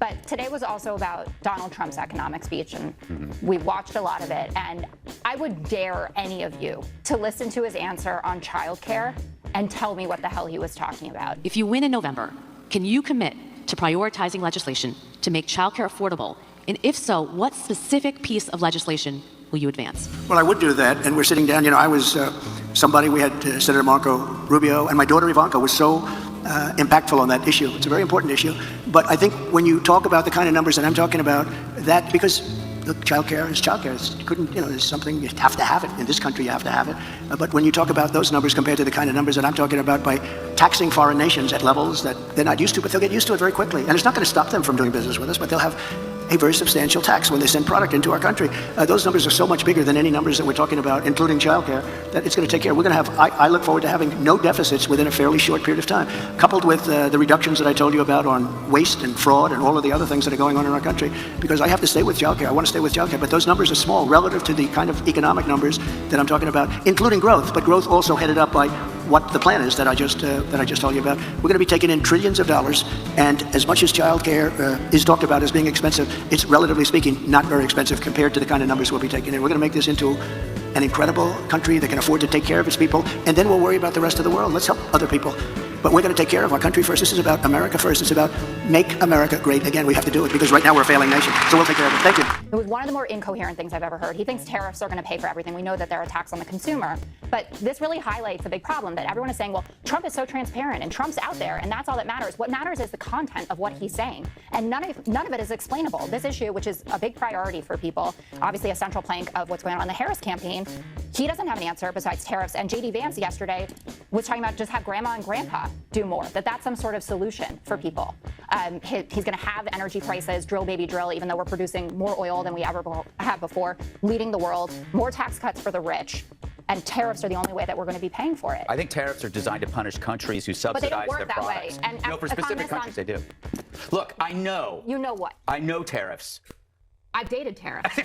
But today was also about Donald Trump's economic speech, and we watched a lot of it. And I would dare any of you to listen to his answer on childcare and tell me what the hell he was talking about. If you win in November, can you commit to prioritizing legislation to make childcare affordable? And if so, what specific piece of legislation will you advance? Well, I would do that, and we're sitting down. I was somebody, we had Senator Marco Rubio, and my daughter Ivanka was so impactful on that issue. It's a very important issue. But I think when you talk about the kind of numbers that I'm talking about, that, because look, child care is child care. It's something, you have to have it. In this country, you have to have it. But when you talk about those numbers compared to the kind of numbers that I'm talking about by taxing foreign nations at levels that they're not used to, but they'll get used to it very quickly. And it's not going to stop them from doing business with us, but they'll have a very substantial tax when they send product into our country. Those numbers are so much bigger than any numbers that we're talking about, including childcare, that it's going to take care. We're going to have, I look forward to having no deficits within a fairly short period of time, coupled with the reductions that I told you about on waste and fraud and all of the other things that are going on in our country, because I have to stay with childcare. I want to stay with childcare, but those numbers are small relative to the kind of economic numbers that I'm talking about, including growth, but growth also headed up by what the plan is that I just told you about. We're going to be taking in trillions of dollars, and as much as childcare is talked about as being expensive, it's relatively speaking not very expensive compared to the kind of numbers we'll be taking in. We're going to make this into an incredible country that can afford to take care of its people, and then we'll worry about the rest of the world. Let's help other people. But we're going to take care of our country first. This is about America first. It's about make America great again. We have to do it because right now we're a failing nation. So we'll take care of it. Thank you. It was one of the more incoherent things I've ever heard. He thinks tariffs are going to pay for everything. We know that they're a tax on the consumer. But this really highlights a big problem that everyone is saying, well, Trump is so transparent and Trump's out there and that's all that matters. What matters is the content of what he's saying. And none of it is explainable. This issue, which is a big priority for people, obviously a central plank of what's going on in the Harris campaign, he doesn't have an answer besides tariffs. And J.D. Vance yesterday was talking about just have grandma and grandpa do more, that's some sort of solution for people. He's going to have energy prices, drill baby drill, even though we're producing more oil than we ever have before, leading the world, more tax cuts for the rich. And tariffs are the only way that we're going to be paying for it. I think tariffs are designed to punish countries who subsidize their products. But they don't work that way. And no, for specific countries they do. Look, I know. You know what? I know tariffs. I've dated tariffs.